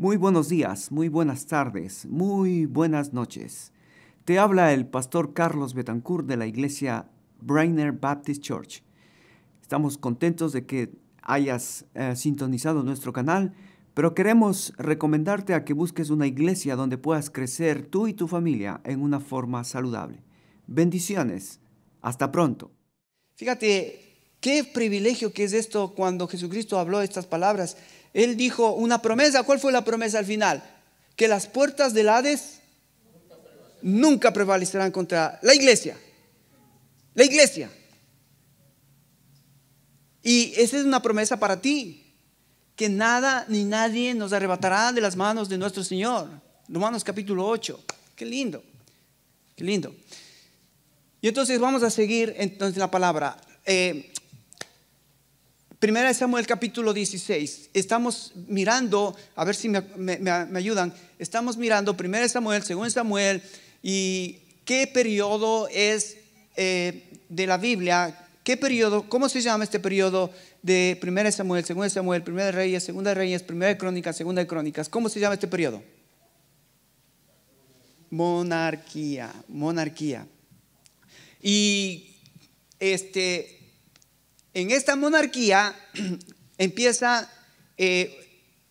Muy buenos días, muy buenas tardes, muy buenas noches. Te habla el pastor Carlos Betancourt de la iglesia Brainerd Baptist Church. Estamos contentos de que hayas sintonizado nuestro canal, pero queremos recomendarte a que busques una iglesia donde puedas crecer tú y tu familia en una forma saludable. Bendiciones. Hasta pronto. Fíjate qué privilegio que es esto cuando Jesucristo habló estas palabras. Él dijo una promesa. ¿Cuál fue la promesa al final? Que las puertas del Hades nunca prevalecerán contra la iglesia. La iglesia. Y esa es una promesa para ti. Que nada ni nadie nos arrebatará de las manos de nuestro Señor. Romanos capítulo 8. Qué lindo. Qué lindo. Y entonces vamos a seguir entonces la palabra. Primera de Samuel capítulo 16. Estamos mirando, a ver si me ayudan. Estamos mirando Primera de Samuel, Segunda de Samuel, y qué periodo es de la Biblia. ¿Qué periodo? ¿Cómo se llama este periodo de Primera de Samuel, Segunda de Samuel, Primera de Reyes, Segunda de Reyes, Primera de Crónicas, Segunda de Crónicas? ¿Cómo se llama este periodo? Monarquía. Y en esta monarquía empieza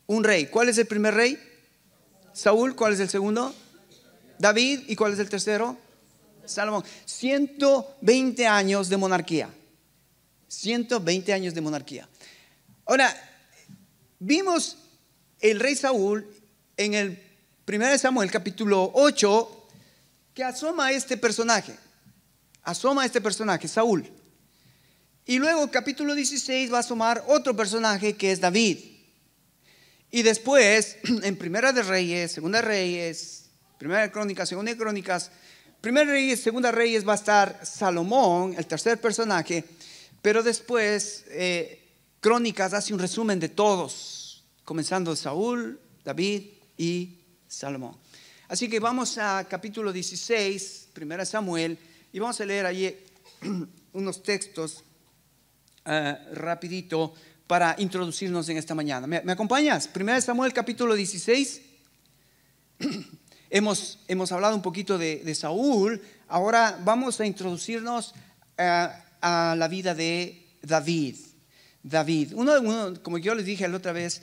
un rey. ¿Cuál es el primer rey? Saúl. ¿Cuál es el segundo? David. ¿Y cuál es el tercero? Salomón. 120 años de monarquía. 120 años de monarquía. Ahora, vimos el rey Saúl en el 1 Samuel capítulo 8 que asoma a este personaje, Saúl. Y luego capítulo 16 va a asomar otro personaje que es David. Y después en Primera de Reyes, Segunda de Reyes, Primera de Crónicas, Segunda de Crónicas, Primera de Reyes, Segunda de Reyes va a estar Salomón, el tercer personaje. Pero después Crónicas hace un resumen de todos, comenzando Saúl, David y Salomón. Así que vamos a capítulo 16, Primera Samuel, y vamos a leer allí unos textos rapidito para introducirnos en esta mañana. ¿Me acompañas? Primera Samuel capítulo 16. Hemos hablado un poquito de Saúl. Ahora vamos a introducirnos a la vida de David. Uno, como yo les dije la otra vez,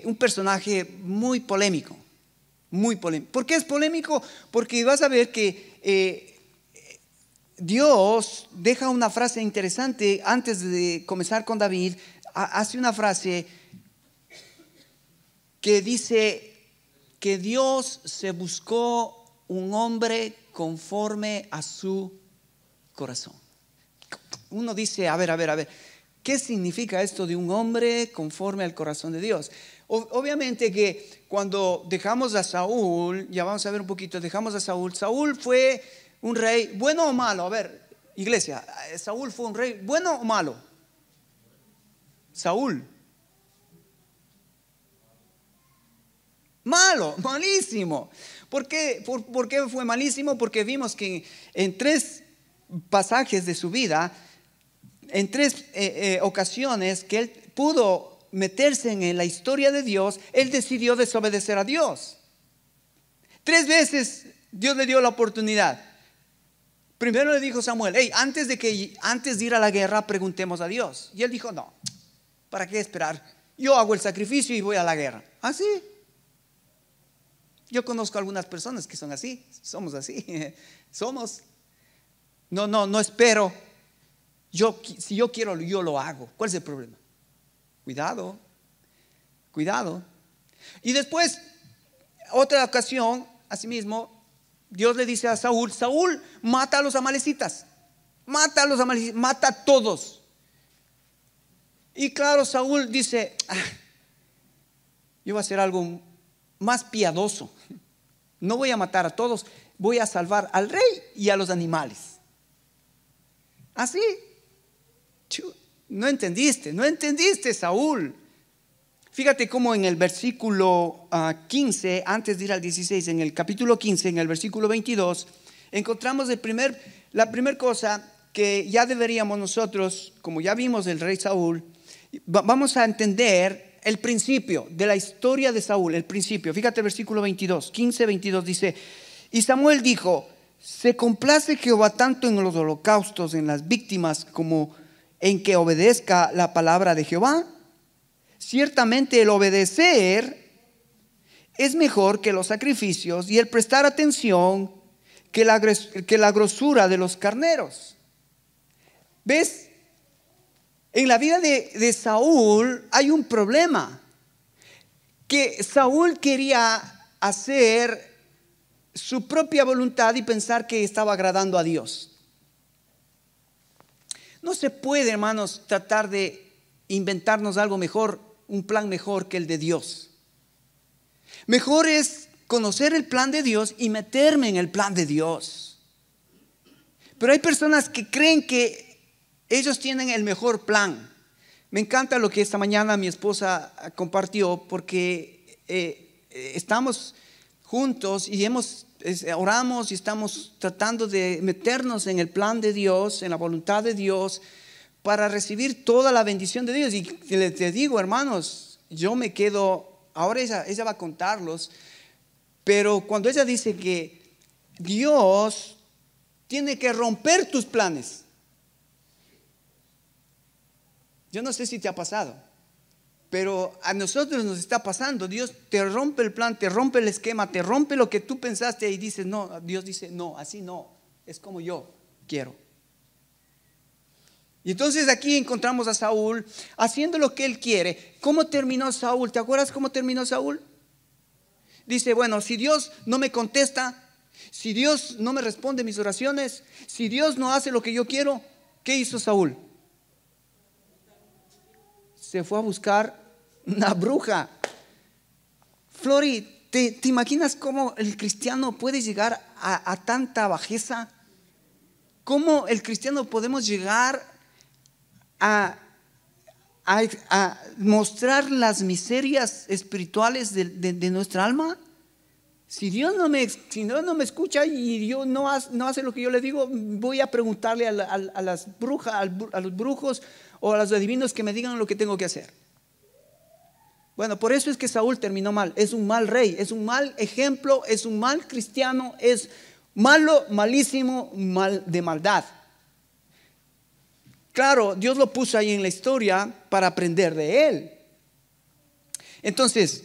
un personaje muy polémico. ¿Por qué es polémico? Porque vas a ver que Dios deja una frase interesante antes de comenzar con David. Hace una frase que dice que Dios se buscó un hombre conforme a su corazón. Uno dice, a ver, ¿qué significa esto de un hombre conforme al corazón de Dios? Obviamente que cuando dejamos a Saúl, ya vamos a ver un poquito, dejamos a Saúl. Saúl fue un rey, ¿bueno o malo? A ver, iglesia, ¿Saúl fue un rey bueno o malo? Saúl. Malo, malísimo. ¿Por qué fue malísimo? Porque vimos que en tres pasajes de su vida, en tres ocasiones que él pudo meterse en la historia de Dios, él decidió desobedecer a Dios. 3 veces Dios le dio la oportunidad. Primero le dijo Samuel, antes de ir a la guerra preguntemos a Dios. Y él dijo, no, ¿para qué esperar? Yo hago el sacrificio y voy a la guerra. ¿Así? Yo conozco algunas personas que son así, somos así, somos. No espero. Si yo quiero, yo lo hago. ¿Cuál es el problema? Cuidado. Y después, otra ocasión, asimismo, Dios le dice a Saúl, mata a los amalecitas, mata a todos. Y claro, Saúl dice, yo voy a hacer algo más piadoso. No voy a matar a todos, voy a salvar al rey y a los animales. Así. No entendiste, Saúl. Fíjate cómo en el versículo 15, antes de ir al 16, en el capítulo 15, en el versículo 22, encontramos la primera cosa que ya deberíamos nosotros, como ya vimos del rey Saúl, vamos a entender el principio de la historia de Saúl, el principio. Fíjate el versículo 22, 15, 22 dice: y Samuel dijo: ¿se complace Jehová tanto en los holocaustos, en las víctimas, como en que obedezca la palabra de Jehová? Ciertamente el obedecer es mejor que los sacrificios, y el prestar atención que la grosura de los carneros. ¿Ves? En la vida de Saúl hay un problema, que Saúl quería hacer su propia voluntad y pensar que estaba agradando a Dios. No se puede, hermanos, tratar de inventarnos algo mejor, un plan mejor que el de Dios. Mejor es conocer el plan de Dios y meterme en el plan de Dios. Pero hay personas que creen que ellos tienen el mejor plan. Me encanta lo que esta mañana mi esposa compartió, porque estamos juntos y oramos y estamos tratando de meternos en el plan de Dios, en la voluntad de Dios, para recibir toda la bendición de Dios. Y te digo, hermanos, yo me quedo, ahora ella va a contarlos, pero cuando ella dice que Dios tiene que romper tus planes, yo no sé si te ha pasado, pero a nosotros nos está pasando. Dios te rompe el plan, te rompe el esquema, te rompe lo que tú pensaste y dices no. Dios dice no, así no, es como yo quiero. Y entonces aquí encontramos a Saúl haciendo lo que él quiere. ¿Cómo terminó Saúl? ¿Te acuerdas cómo terminó Saúl? Dice: bueno, si Dios no me contesta, si Dios no me responde mis oraciones, si Dios no hace lo que yo quiero, ¿qué hizo Saúl? Se fue a buscar una bruja. Flori, ¿te imaginas cómo el cristiano puede llegar a tanta bajeza? ¿Cómo el cristiano podemos llegar a mostrar las miserias espirituales de nuestra alma? Si Dios no me escucha y Dios no hace lo que yo le digo, voy a preguntarle a las brujas, a los brujos o a los adivinos que me digan lo que tengo que hacer. Bueno, por eso es que Saúl terminó mal. Es un mal rey, es un mal ejemplo, es un mal cristiano, es malo, malísimo, mal de maldad. Claro, Dios lo puso ahí en la historia para aprender de él. Entonces,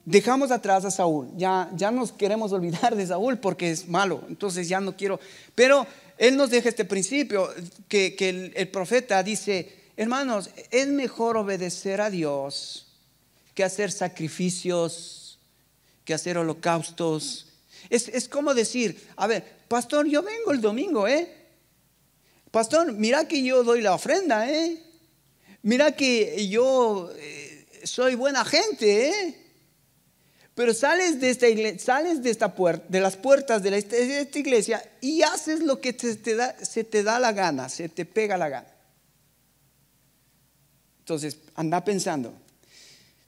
dejamos atrás a Saúl. Ya nos queremos olvidar de Saúl porque es malo. Entonces ya no quiero. Pero él nos deja este principio que el profeta dice: hermanos, es mejor obedecer a Dios que hacer sacrificios, que hacer holocaustos. Es como decir: a ver, pastor, yo vengo el domingo, pastor, mira que yo doy la ofrenda, mira que yo soy buena gente, pero sales de esta iglesia, sales de las puertas de esta iglesia y haces lo que se te da la gana, se te pega la gana. Entonces, anda pensando: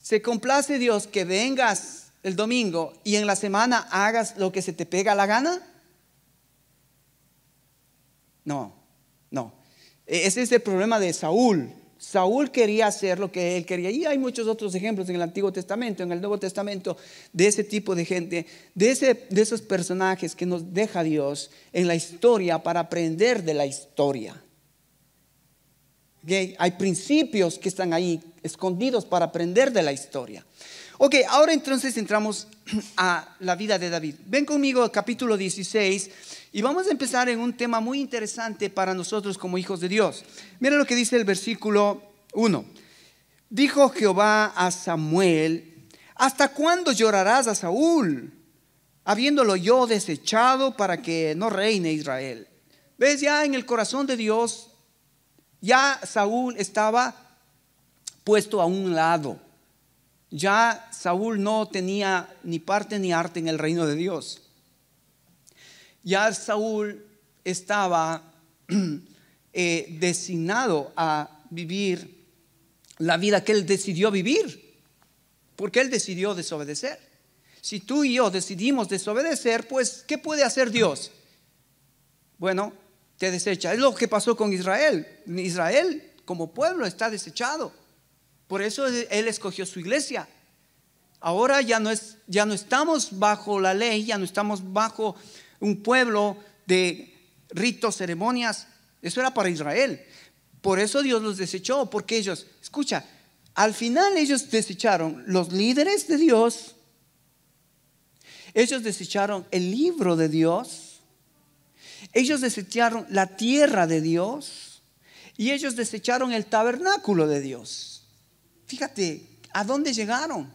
¿se complace Dios que vengas el domingo y en la semana hagas lo que se te pega la gana? No. Ese es el problema de Saúl. Saúl quería hacer lo que él quería. Y hay muchos otros ejemplos en el Antiguo Testamento, en el Nuevo Testamento, de ese tipo de gente, de esos personajes que nos deja Dios en la historia para aprender de la historia. ¿Okay? Hay principios que están ahí escondidos para aprender de la historia. Ok, ahora entonces entramos a la vida de David. Ven conmigo al capítulo 16 y vamos a empezar en un tema muy interesante para nosotros como hijos de Dios. Mira lo que dice el versículo 1. Dijo Jehová a Samuel: ¿hasta cuándo llorarás a Saúl, habiéndolo yo desechado para que no reine Israel? ¿Ves? Ya en el corazón de Dios, ya Saúl estaba puesto a un lado. Ya Saúl no tenía ni parte ni arte en el reino de Dios. Ya Saúl estaba designado a vivir la vida que él decidió vivir, porque él decidió desobedecer. Si tú y yo decidimos desobedecer, pues ¿qué puede hacer Dios? Bueno, te desecha. Es lo que pasó con Israel. Israel como pueblo está desechado. Por eso Él escogió su iglesia. Ahora ya no estamos bajo la ley, ya no estamos bajo un pueblo de ritos, ceremonias. Eso era para Israel. Por eso Dios los desechó, porque ellos, escucha, al final ellos desecharon los líderes de Dios, ellos desecharon el libro de Dios, ellos desecharon la tierra de Dios y ellos desecharon el tabernáculo de Dios. Fíjate, ¿a dónde llegaron?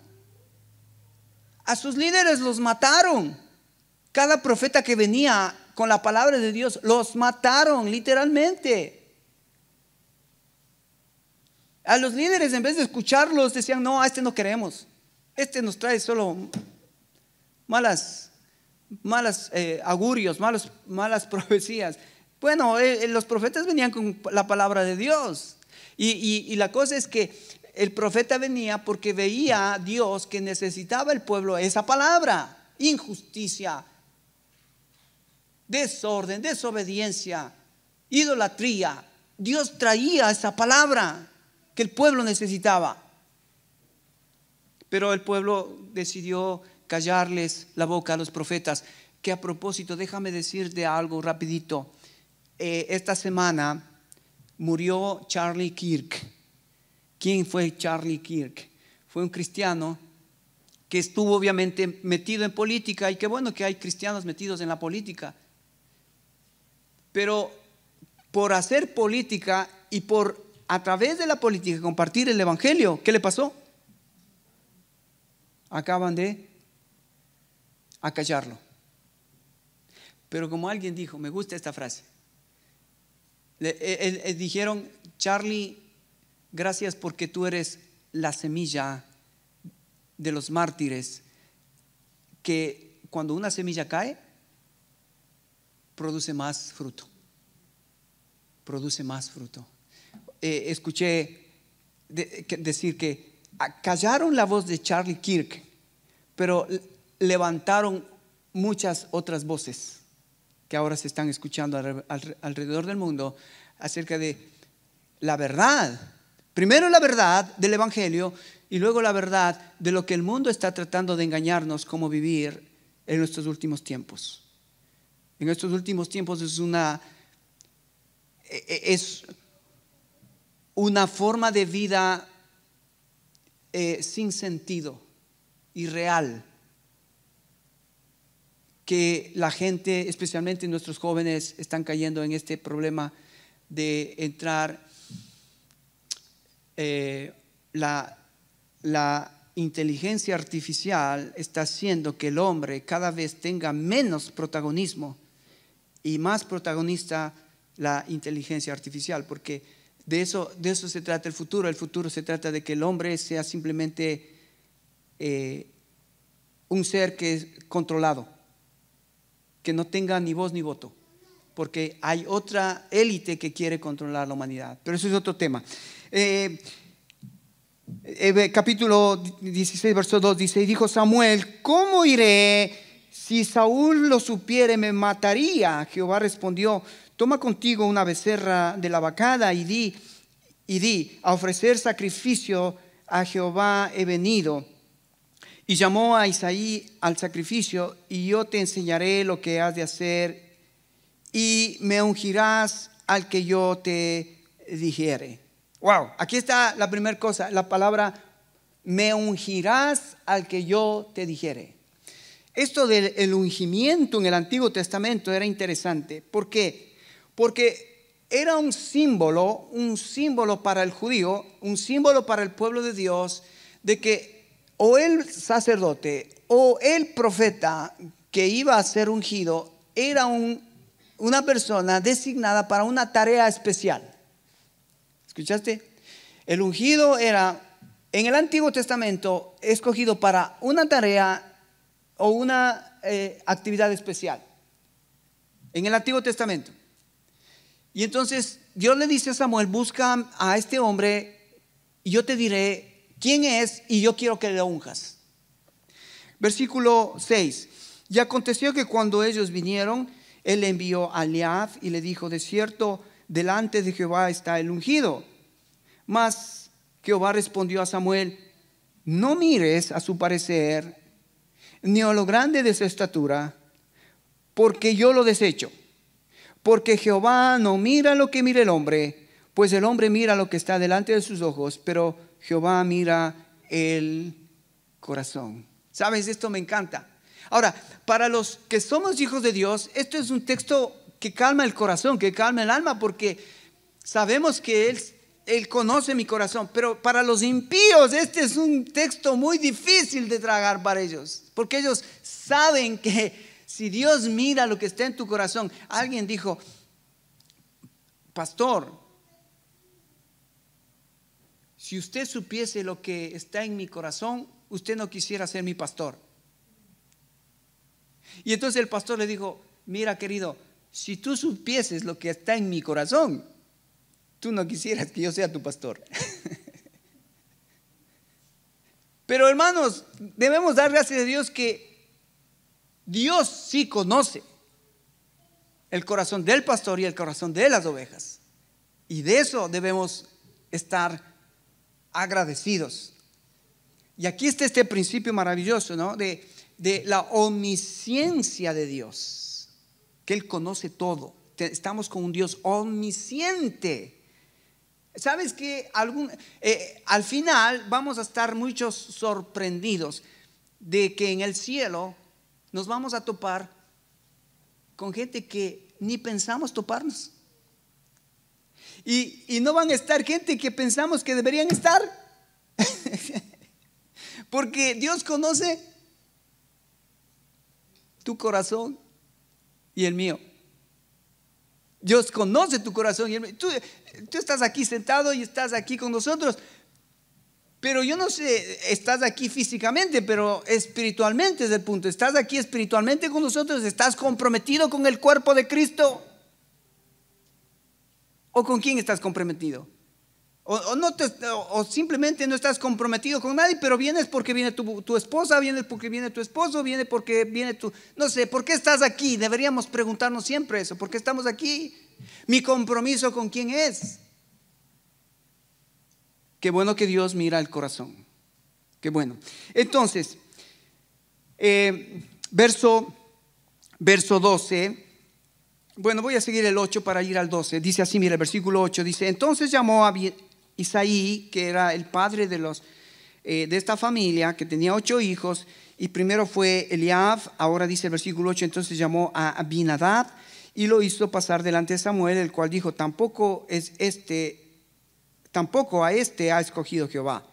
A sus líderes los mataron. Cada profeta que venía con la palabra de Dios los mataron literalmente. A los líderes, en vez de escucharlos, decían: no, a este no queremos, este nos trae solo malas augurios, malas profecías. Bueno, los profetas venían con la palabra de Dios. Y la cosa es que el profeta venía porque veía a Dios que necesitaba el pueblo esa palabra. Injusticia, desorden, desobediencia, idolatría. Dios traía esa palabra que el pueblo necesitaba. Pero el pueblo decidió callarles la boca a los profetas. Que a propósito, déjame decirte algo rapidito. Esta semana murió Charlie Kirk. ¿Quién fue Charlie Kirk? Fue un cristiano que estuvo obviamente metido en política, y qué bueno que hay cristianos metidos en la política. Pero por hacer política y por a través de la política compartir el evangelio, ¿qué le pasó? Acaban de acallarlo. Pero como alguien dijo, me gusta esta frase, dijeron: Charlie, gracias porque tú eres la semilla de los mártires, que cuando una semilla cae, produce más fruto. Escuché decir que callaron la voz de Charlie Kirk, pero levantaron muchas otras voces que ahora se están escuchando alrededor del mundo acerca de la verdad. Primero la verdad del evangelio y luego la verdad de lo que el mundo está tratando de engañarnos cómo vivir en estos últimos tiempos. En estos últimos tiempos es una forma de vida sin sentido, irreal, que la gente, especialmente nuestros jóvenes, están cayendo en este problema de entrar. La inteligencia artificial está haciendo que el hombre cada vez tenga menos protagonismo y más protagonista la inteligencia artificial, porque de eso se trata el futuro. El futuro se trata de que el hombre sea simplemente un ser que es controlado, que no tenga ni voz ni voto, porque hay otra élite que quiere controlar la humanidad. Pero eso es otro tema. Capítulo 16, verso 2 dice: y dijo Samuel: ¿cómo iré? Si Saúl lo supiere, me mataría. Jehová respondió: toma contigo una becerra de la vacada y di, a ofrecer sacrificio a Jehová he venido. Y llamó a Isaí al sacrificio: y yo te enseñaré lo que has de hacer, y me ungirás al que yo te dijere. Wow, aquí está la primera cosa, la palabra me ungirás al que yo te dijere. Esto del ungimiento en el Antiguo Testamento era interesante. ¿Por qué? Porque era un símbolo para el judío, un símbolo para el pueblo de Dios, de que o el sacerdote o el profeta que iba a ser ungido era una persona designada para una tarea especial. ¿Escuchaste? El ungido era en el Antiguo Testamento escogido para una tarea o una actividad especial en el Antiguo Testamento. Y entonces Dios le dice a Samuel: busca a este hombre y yo te diré quién es y yo quiero que le unjas. Versículo 6. Y aconteció que cuando ellos vinieron, él envió a Eliab y le dijo: de cierto, delante de Jehová está el ungido. Mas Jehová respondió a Samuel: no mires a su parecer, ni a lo grande de su estatura, porque yo lo desecho. Porque Jehová no mira lo que mira el hombre, pues el hombre mira lo que está delante de sus ojos, pero Jehová mira el corazón. ¿Sabes? Esto me encanta. Ahora, para los que somos hijos de Dios, esto es un texto que calma el corazón, que calma el alma, porque sabemos que Él conoce mi corazón. Pero para los impíos este es un texto muy difícil de tragar para ellos, porque ellos saben que si Dios mira lo que está en tu corazón. Alguien dijo: pastor, si usted supiese lo que está en mi corazón, usted no quisiera ser mi pastor. Y entonces el pastor le dijo: mira, querido, si tú supieses lo que está en mi corazón, tú no quisieras que yo sea tu pastor. Pero hermanos, debemos dar gracias a Dios que Dios sí conoce el corazón del pastor y el corazón de las ovejas. Y de eso debemos estar agradecidos. Y aquí está este principio maravilloso, ¿no? De la omnisciencia de Dios, que Él conoce todo. Estamos con un Dios omnisciente. ¿Sabes que al final vamos a estar muchos sorprendidos de que en el cielo nos vamos a topar con gente que ni pensamos toparnos? Y no van a estar gente que pensamos que deberían estar. Porque Dios conoce tu corazón y el mío. Dios conoce tu corazón y el mío. Tú estás aquí sentado y estás aquí con nosotros, pero yo no sé, estás aquí físicamente, pero espiritualmente es el punto. Estás aquí espiritualmente con nosotros. ¿Estás comprometido con el cuerpo de Cristo? ¿O con quién estás comprometido? O simplemente no estás comprometido con nadie, pero vienes porque viene tu esposa, vienes porque viene tu esposo, vienes porque viene tu... No sé, ¿por qué estás aquí? Deberíamos preguntarnos siempre eso. ¿Por qué estamos aquí? ¿Mi compromiso con quién es? Qué bueno que Dios mira el corazón. Qué bueno. Entonces, verso 12. Bueno, voy a seguir el 8 para ir al 12. Dice así, mira, el versículo 8 dice: entonces llamó a Isaí, que era el padre de esta familia, que tenía 8 hijos, y primero fue Eliab. Ahora dice el versículo 8: entonces llamó a Abinadab y lo hizo pasar delante de Samuel, el cual dijo: tampoco a este ha escogido Jehová.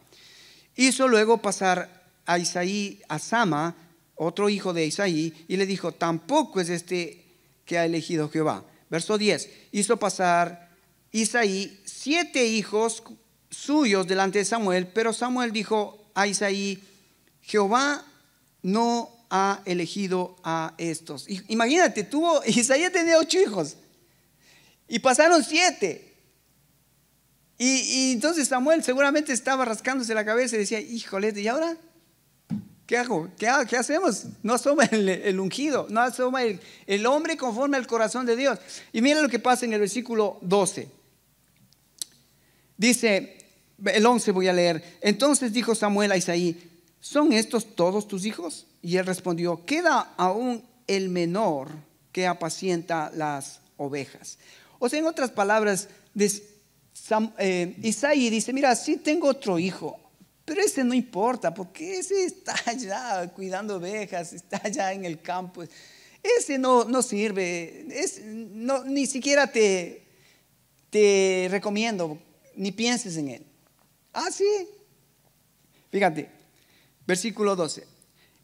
Hizo luego pasar a Isaí a Sama, otro hijo de Isaí, y le dijo: tampoco es este que ha elegido Jehová. Verso 10: hizo pasar Isaí 7 hijos suyos delante de Samuel, pero Samuel dijo a Isaí: Jehová no ha elegido a estos. Imagínate, Isaí tenía 8 hijos y pasaron 7. Y entonces Samuel seguramente estaba rascándose la cabeza y decía: híjole, ¿y ahora qué hago? ¿Qué hacemos? No asoma el ungido, no asoma el hombre conforme al corazón de Dios. Y mira lo que pasa en el versículo 12. Dice, el 11 voy a leer: entonces dijo Samuel a Isaí: ¿son estos todos tus hijos? Y él respondió: queda aún el menor que apacienta las ovejas. O sea, en otras palabras, Isaí dice: mira, sí tengo otro hijo, pero ese no importa, porque ese está allá cuidando ovejas, está allá en el campo. Ese no sirve, ni siquiera te recomiendo, ni pienses en él. Ah, sí. Fíjate, versículo 12.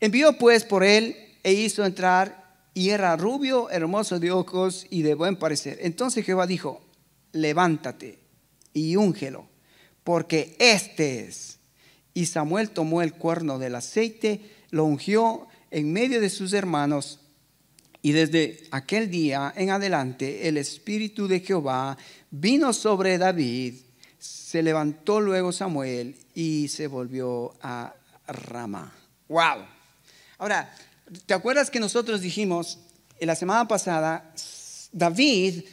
Envió pues por él e hizo entrar, y era rubio, hermoso de ojos y de buen parecer. Entonces Jehová dijo: levántate y úngelo, porque este es. Y Samuel tomó el cuerno del aceite, lo ungió en medio de sus hermanos, y desde aquel día en adelante el espíritu de Jehová vino sobre David. Se levantó luego Samuel y se volvió a Ramá. Wow. Ahora, ¿te acuerdas que nosotros dijimos en la semana pasada, David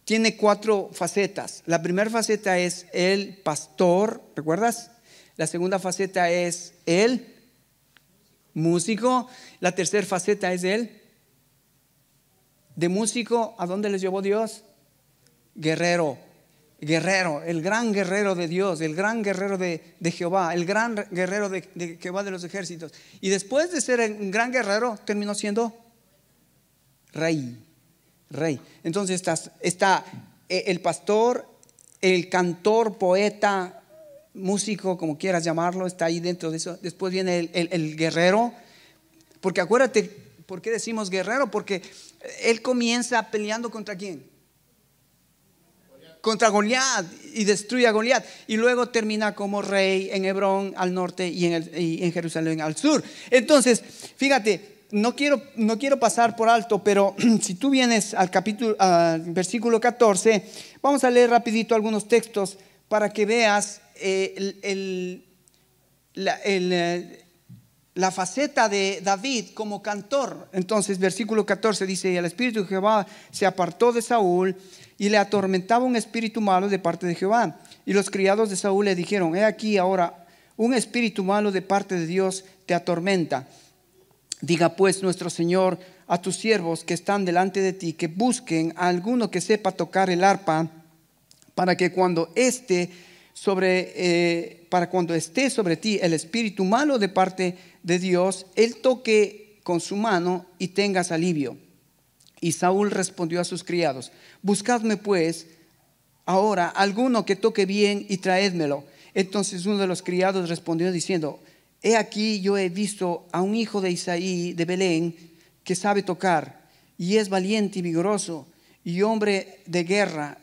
tiene 4 facetas. La primera faceta es el pastor, ¿recuerdas? La segunda faceta es el músico. La tercera faceta es el de músico. ¿A dónde les llevó Dios? Guerrero, el gran guerrero de Dios, el gran guerrero de Jehová, el gran guerrero de Jehová de los ejércitos. Y después de ser un gran guerrero, terminó siendo rey. Entonces está el pastor, el cantor, poeta, músico, como quieras llamarlo, está ahí dentro de eso. Después viene el guerrero, porque acuérdate, ¿por qué decimos guerrero? Porque él comienza peleando ¿contra quién? Contra Goliat, y destruye a Goliat, y luego termina como rey en Hebrón al norte y en Jerusalén al sur. Entonces, fíjate, no quiero pasar por alto, pero si tú vienes al versículo 14, vamos a leer rapidito algunos textos para que veas la faceta de David como cantor. Entonces, versículo 14 dice: y el espíritu de Jehová se apartó de Saúl, y le atormentaba un espíritu malo de parte de Jehová. Y los criados de Saúl le dijeron: he aquí ahora un espíritu malo de parte de Dios te atormenta. Diga pues nuestro Señor a tus siervos que están delante de ti, que busquen a alguno que sepa tocar el arpa, para que cuando esté sobre ti el espíritu malo de parte de Dios, él toque con su mano y tengas alivio. Y Saúl respondió a sus criados: buscadme pues ahora alguno que toque bien y traédmelo. Entonces uno de los criados respondió diciendo: he aquí, yo he visto a un hijo de Isaí de Belén que sabe tocar, y es valiente y vigoroso, y hombre de guerra,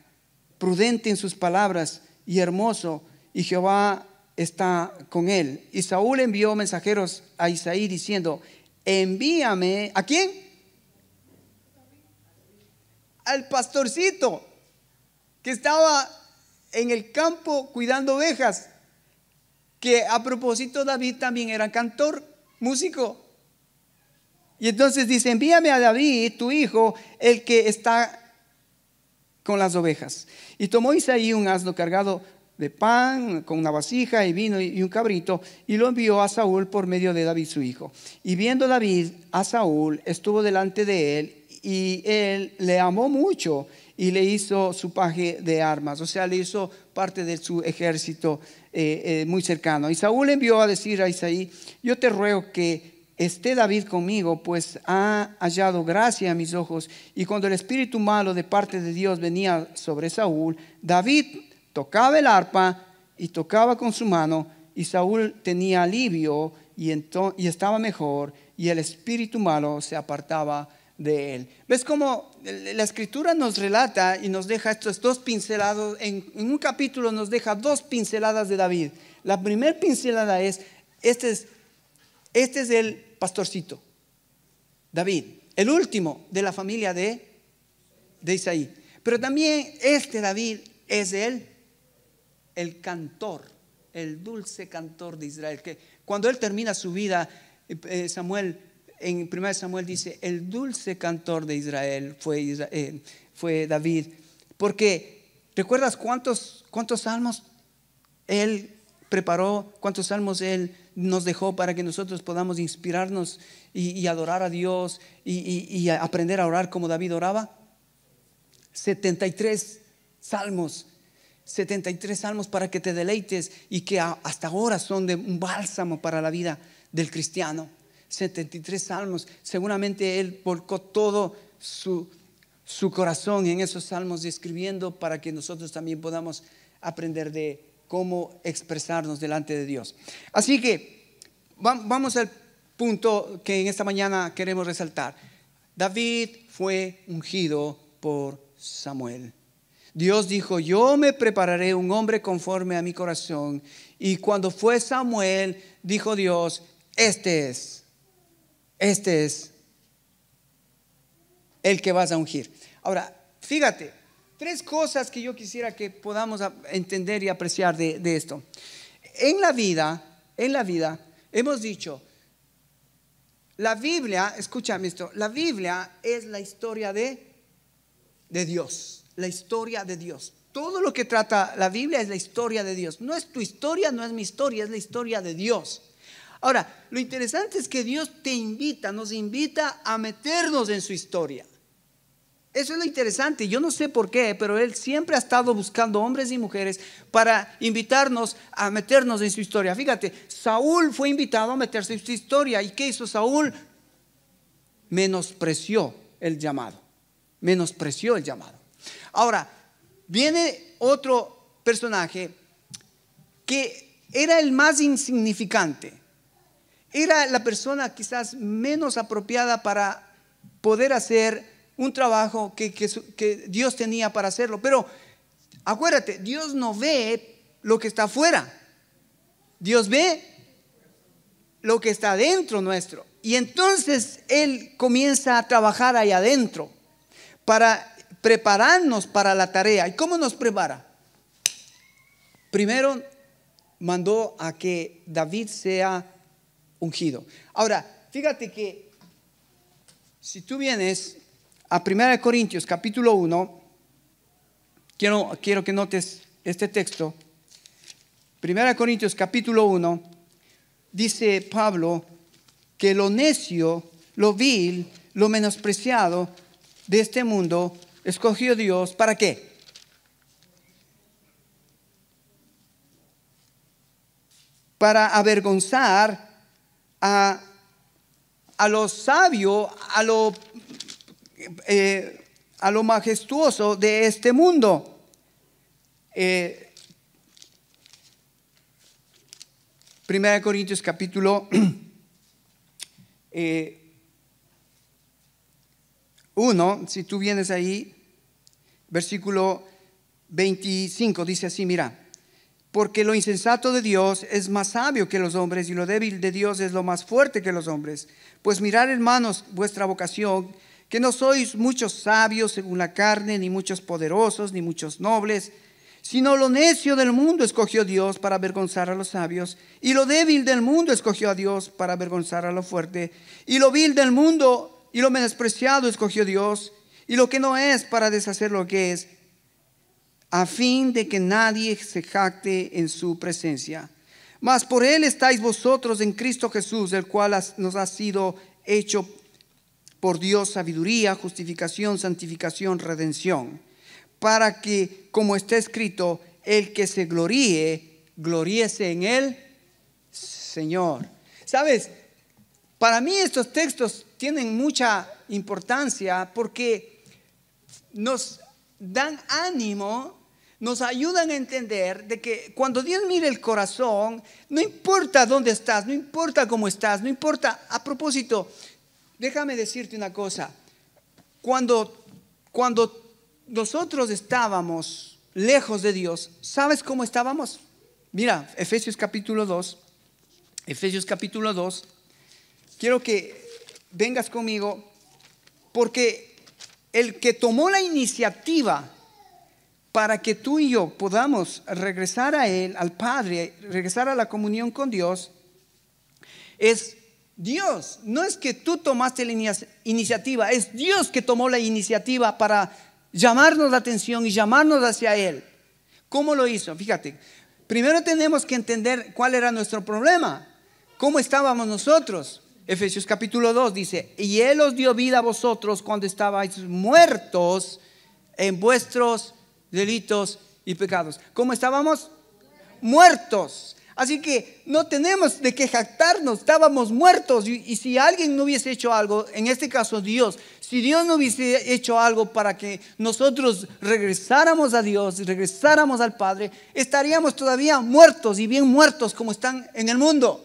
prudente en sus palabras y hermoso, y Jehová está con él. Y Saúl envió mensajeros a Isaí diciendo: envíame, ¿a quién? Al pastorcito que estaba en el campo cuidando ovejas. Que a propósito, David también era cantor, músico. Y entonces dice: envíame a David, tu hijo, el que está con las ovejas. Y tomó Isaí un asno cargado de pan, con una vasija y vino y un cabrito, y lo envió a Saúl por medio de David su hijo. Y viendo David a Saúl, estuvo delante de él, y él le amó mucho, y le hizo su paje de armas, o sea, le hizo parte de su ejército muy cercano. Y Saúl envió a decir a Isaí: yo te ruego que esté David conmigo, pues ha hallado gracia a mis ojos. Y cuando el espíritu malo de parte de Dios venía sobre Saúl, David tocaba el arpa y tocaba con su mano, y Saúl tenía alivio y estaba mejor, y el espíritu malo se apartaba de él. ¿Ves cómo la escritura nos relata y nos deja estos 2 pincelados? En un capítulo nos deja 2 pinceladas de David. La primera pincelada es: este es el pastorcito, David, el último de la familia de Isaí. Pero también David es el cantor, el dulce cantor de Israel, que cuando él termina su vida, en 1 Samuel dice: el dulce cantor de Israel fue David. Porque ¿recuerdas cuántos salmos él preparó? ¿Cuántos salmos él nos dejó para que nosotros podamos inspirarnos y adorar a Dios y aprender a orar como David oraba? 73 salmos. 73 salmos para que te deleites, y que hasta ahora son de un bálsamo para la vida del cristiano. 73 salmos. Seguramente él volcó todo su corazón en esos salmos, escribiendo para que nosotros también podamos aprender de cómo expresarnos delante de Dios. Así que vamos al punto que en esta mañana queremos resaltar. David fue ungido por Samuel. Dios dijo: yo me prepararé un hombre conforme a mi corazón. Y cuando fue Samuel, dijo Dios: este es el que vas a ungir. Ahora, fíjate, 3 cosas que yo quisiera que podamos entender y apreciar de esto. En la vida hemos dicho, la Biblia, escúchame esto, la Biblia es la historia de Dios. la historia de Dios. Todo lo que trata la Biblia es la historia de Dios. No es tu historia, no es mi historia, es la historia de Dios. Ahora, lo interesante es que Dios nos invita a meternos en su historia. Eso es lo interesante. Yo no sé por qué, pero Él siempre ha estado buscando hombres y mujeres para invitarnos a meternos en su historia. Fíjate, Saúl fue invitado a meterse en su historia. ¿Y qué hizo Saúl? Menospreció el llamado. Menospreció el llamado. Ahora, viene otro personaje que era el más insignificante. Era la persona quizás menos apropiada para poder hacer un trabajo que Dios tenía para hacerlo. Pero acuérdate, Dios no ve lo que está afuera. Dios ve lo que está dentro nuestro. Y entonces Él comienza a trabajar ahí adentro para prepararnos para la tarea. ¿Y cómo nos prepara? Primero mandó a que David sea ungido. Ahora, fíjate que si tú vienes a 1 Corintios capítulo 1, quiero que notes este texto. 1 Corintios capítulo 1, dice Pablo que lo necio, lo vil, lo menospreciado de este mundo escogió Dios. ¿Para qué? Para avergonzar a lo sabio, a lo majestuoso de este mundo. 1 Corintios capítulo 1, si tú vienes ahí, versículo 25, dice así, mira. Porque lo insensato de Dios es más sabio que los hombres, y lo débil de Dios es lo más fuerte que los hombres. Pues mirad, hermanos, vuestra vocación, que no sois muchos sabios según la carne, ni muchos poderosos, ni muchos nobles, sino lo necio del mundo escogió Dios para avergonzar a los sabios, y lo débil del mundo escogió a Dios para avergonzar a lo fuerte, y lo vil del mundo y lo menospreciado escogió Dios, y lo que no es para deshacer lo que es, a fin de que nadie se jacte en su presencia. Mas por Él estáis vosotros en Cristo Jesús, el cual nos ha sido hecho por Dios sabiduría, justificación, santificación, redención, para que, como está escrito, el que se gloríe, gloríese en el Señor. ¿Sabes? Para mí estos textos tienen mucha importancia porque nos dan ánimo, nos ayudan a entender de que cuando Dios mira el corazón, no importa dónde estás, no importa cómo estás, no importa. A propósito, déjame decirte una cosa. Cuando nosotros estábamos lejos de Dios, ¿sabes cómo estábamos? Mira, Efesios capítulo 2. Efesios capítulo 2. Quiero que vengas conmigo porque el que tomó la iniciativa para que tú y yo podamos regresar a Él, al Padre, regresar a la comunión con Dios, es Dios. No es que tú tomaste la iniciativa, es Dios que tomó la iniciativa para llamarnos la atención y llamarnos hacia Él. ¿Cómo lo hizo? Fíjate, primero tenemos que entender cuál era nuestro problema, cómo estábamos nosotros. Efesios capítulo 2 dice, y Él os dio vida a vosotros cuando estabais muertos en vuestros delitos y pecados. ¿Cómo estábamos? Muertos. Así que no tenemos de qué jactarnos, estábamos muertos. Y si alguien no hubiese hecho algo, en este caso Dios, si Dios no hubiese hecho algo para que nosotros regresáramos a Dios, regresáramos al Padre, estaríamos todavía muertos y bien muertos como están en el mundo.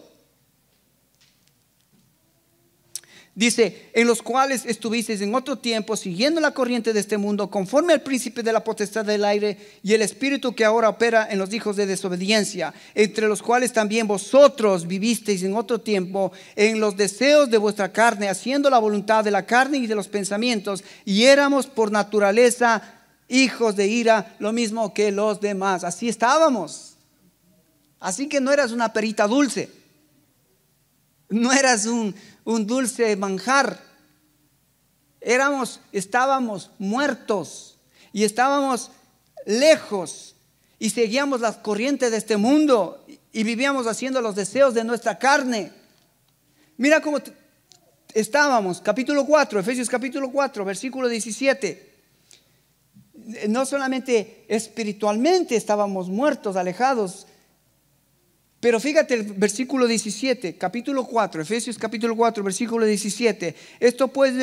Dice, en los cuales estuvisteis en otro tiempo siguiendo la corriente de este mundo, conforme al príncipe de la potestad del aire y el espíritu que ahora opera en los hijos de desobediencia, entre los cuales también vosotros vivisteis en otro tiempo en los deseos de vuestra carne, haciendo la voluntad de la carne y de los pensamientos, y éramos por naturaleza hijos de ira, lo mismo que los demás. Así estábamos. Así que no eras una perita dulce, no eras un dulce manjar. Estábamos muertos. y estábamos lejos y seguíamos las corrientes de este mundo y vivíamos haciendo los deseos de nuestra carne. Mira cómo estábamos, capítulo 4, Efesios capítulo 4, versículo 17. No solamente espiritualmente estábamos muertos, alejados, pero fíjate el versículo 17, capítulo 4, Efesios capítulo 4, versículo 17. Esto pues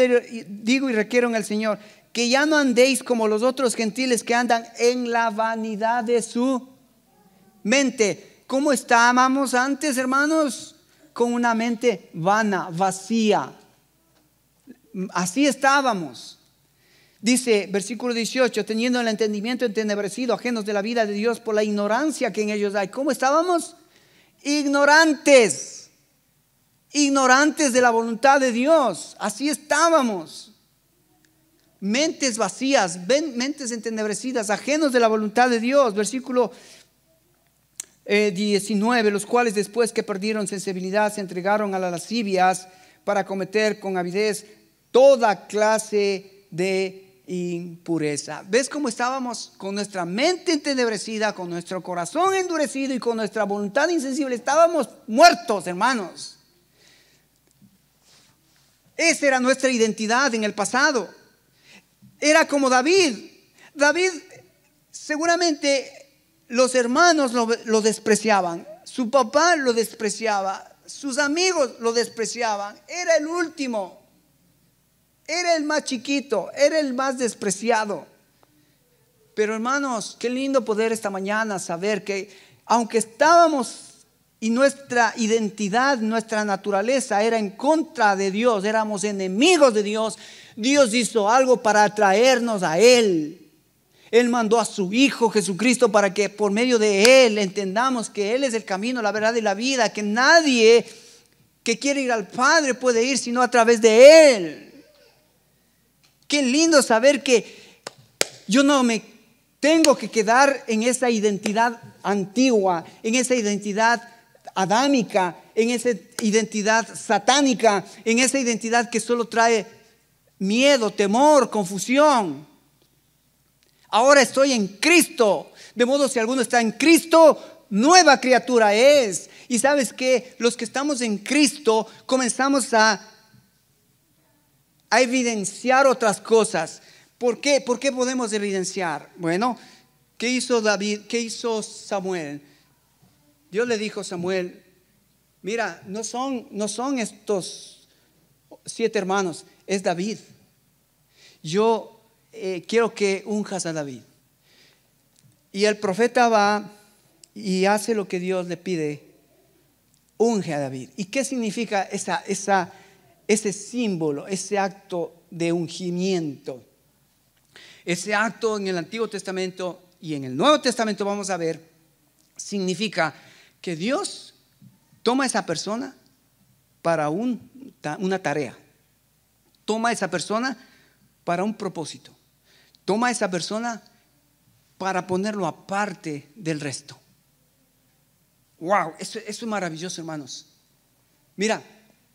digo y requiero en el Señor, que ya no andéis como los otros gentiles que andan en la vanidad de su mente. ¿Cómo estábamos antes, hermanos? Con una mente vana, vacía. Así estábamos. Dice, versículo 18, teniendo el entendimiento entenebrecido, ajenos de la vida de Dios por la ignorancia que en ellos hay. ¿Cómo estábamos? Ignorantes de la voluntad de Dios. Así estábamos. Mentes vacías, mentes entenebrecidas, ajenos de la voluntad de Dios. Versículo 19, los cuales después que perdieron sensibilidad se entregaron a las lascivias para cometer con avidez toda clase de impureza. ¿Ves cómo estábamos? Con nuestra mente entenebrecida, con nuestro corazón endurecido y con nuestra voluntad insensible. Estábamos muertos, hermanos. Esa era nuestra identidad en el pasado. Era como David. David, seguramente los hermanos lo despreciaban, su papá lo despreciaba, sus amigos lo despreciaban. Era el último, era el más chiquito, era el más despreciado. Pero hermanos, qué lindo poder esta mañana saber que aunque estábamos y nuestra identidad, nuestra naturaleza era en contra de Dios, éramos enemigos de Dios, Dios hizo algo para atraernos a Él. Él mandó a su Hijo Jesucristo para que por medio de Él entendamos que Él es el camino, la verdad y la vida, que nadie que quiere ir al Padre puede ir sino a través de Él. Qué lindo saber que yo no me tengo que quedar en esa identidad antigua, en esa identidad adámica, en esa identidad satánica, en esa identidad que solo trae miedo, temor, confusión. Ahora estoy en Cristo, de modo si alguno está en Cristo, nueva criatura es. Y sabes que los que estamos en Cristo comenzamos a evidenciar otras cosas. ¿Por qué? ¿Por qué podemos evidenciar? Bueno, ¿qué hizo David? ¿Qué hizo Samuel? Dios le dijo a Samuel, mira, no son estos 7 hermanos, es David. Yo quiero que unjas a David. Y el profeta va y hace lo que Dios le pide, unge a David. ¿Y qué significa ese símbolo, ese acto de ungimiento? Ese acto en el Antiguo Testamento y en el Nuevo Testamento vamos a ver, significa que Dios toma a esa persona para una tarea, toma a esa persona para un propósito, toma a esa persona para ponerlo aparte del resto. Wow, eso es maravilloso, hermanos. Mira,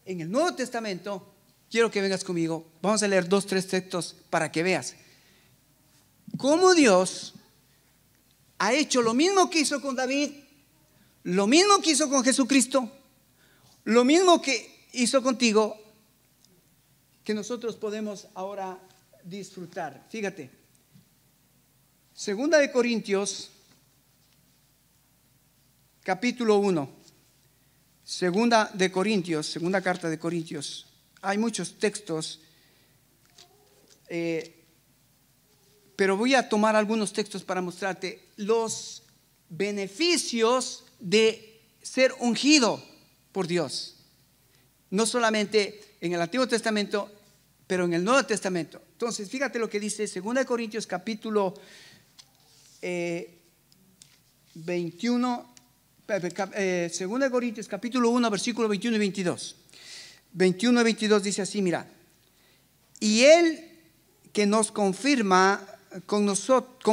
en el Nuevo Testamento, quiero que vengas conmigo, vamos a leer 2, 3 textos para que veas cómo Dios ha hecho lo mismo que hizo con David, lo mismo que hizo con Jesucristo, lo mismo que hizo contigo, que nosotros podemos ahora disfrutar. Fíjate, 2 de Corintios capítulo 1, segunda carta de Corintios. Hay muchos textos, pero voy a tomar algunos textos para mostrarte los beneficios de ser ungido por Dios. No solamente en el Antiguo Testamento, pero en el Nuevo Testamento. Entonces, fíjate lo que dice 2 de Corintios capítulo 21, 2 de Corintios capítulo 1, versículo 21 y 22. 21 y 22 dice así, mira. Y Él que nos confirma con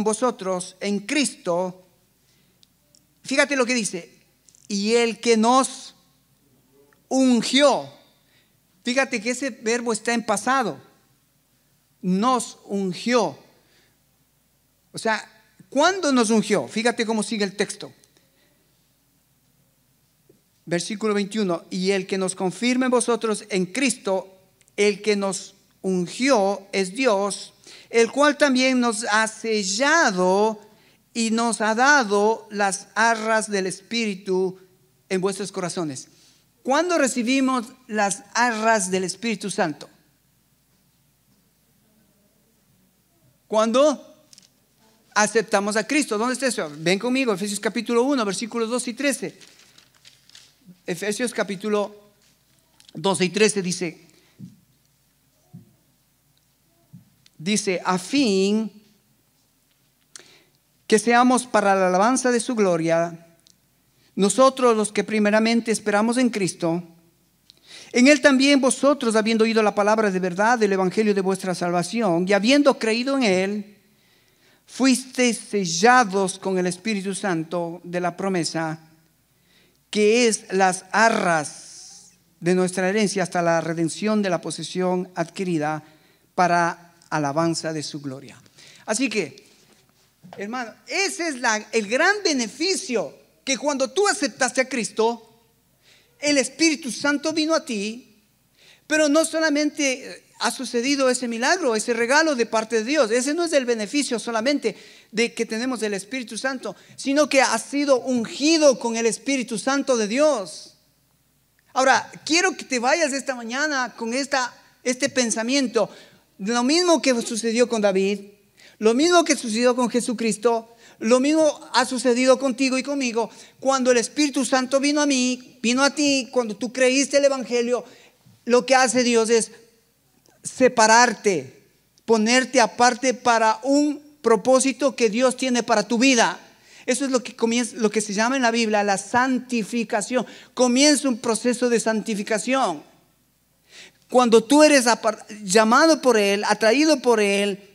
vosotros en Cristo, fíjate lo que dice, y el que nos ungió. Fíjate que ese verbo está en pasado. Nos ungió. O sea, ¿cuándo nos ungió? Fíjate cómo sigue el texto. Versículo 21. Y el que nos confirme vosotros en Cristo, el que nos ungió es Dios, el cual también nos ha sellado y nos ha dado las arras del Espíritu en vuestros corazones. ¿Cuándo recibimos las arras del Espíritu Santo? ¿Cuándo aceptamos a Cristo? ¿Dónde está eso? Ven conmigo, Efesios capítulo 1, versículos 12 y 13. Efesios capítulo 12 y 13 dice, a fin que seamos para la alabanza de su gloria, nosotros los que primeramente esperamos en Cristo, en Él también vosotros, habiendo oído la palabra de verdad del evangelio de vuestra salvación, y habiendo creído en Él, fuisteis sellados con el Espíritu Santo de la promesa, que es las arras de nuestra herencia hasta la redención de la posesión adquirida para alabanza de su gloria. Así que, hermano, ese es el gran beneficio, que cuando tú aceptaste a Cristo, el Espíritu Santo vino a ti, pero no solamente ha sucedido ese milagro, ese regalo de parte de Dios. Ese no es el beneficio solamente de que tenemos el Espíritu Santo, sino que ha sido ungido con el Espíritu Santo de Dios. Ahora, quiero que te vayas esta mañana con este pensamiento. Lo mismo que sucedió con David, lo mismo que sucedió con Jesucristo, lo mismo ha sucedido contigo y conmigo. Cuando el Espíritu Santo vino a mí, vino a ti, cuando tú creíste el Evangelio, lo que hace Dios es separarte, ponerte aparte para un propósito que Dios tiene para tu vida. Eso es lo que se llama en la Biblia la santificación. Comienza un proceso de santificación. Cuando tú eres llamado por Él, atraído por Él,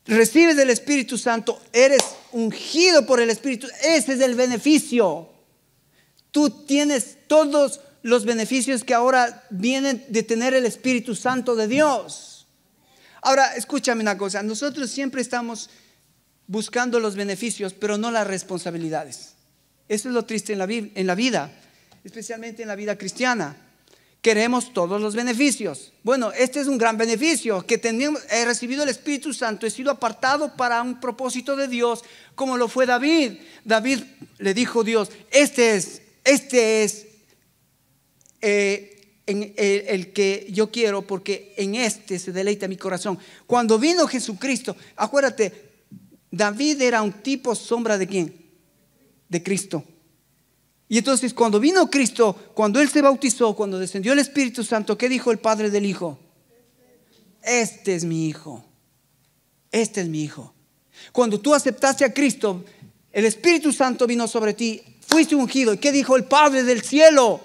recibes el Espíritu Santo, eres ungido por el Espíritu. Ese es el beneficio. Tú tienes todos los beneficios que ahora vienen de tener el Espíritu Santo de Dios. Ahora, escúchame una cosa. Nosotros siempre estamos buscando los beneficios, pero no las responsabilidades. Eso es lo triste en la vida, especialmente en la vida cristiana. Queremos todos los beneficios. Bueno, este es un gran beneficio, que he recibido el Espíritu Santo, he sido apartado para un propósito de Dios, como lo fue David. David le dijo a Dios, este es el que yo quiero, porque en este se deleita mi corazón. Cuando vino Jesucristo, acuérdate, David era un tipo sombra ¿de quién? De Cristo. Y entonces cuando vino Cristo, cuando Él se bautizó, cuando descendió el Espíritu Santo, ¿qué dijo el Padre del Hijo? Este es mi Hijo. Este es mi Hijo. Cuando tú aceptaste a Cristo, el Espíritu Santo vino sobre ti, fuiste ungido. ¿Y qué dijo el Padre del cielo?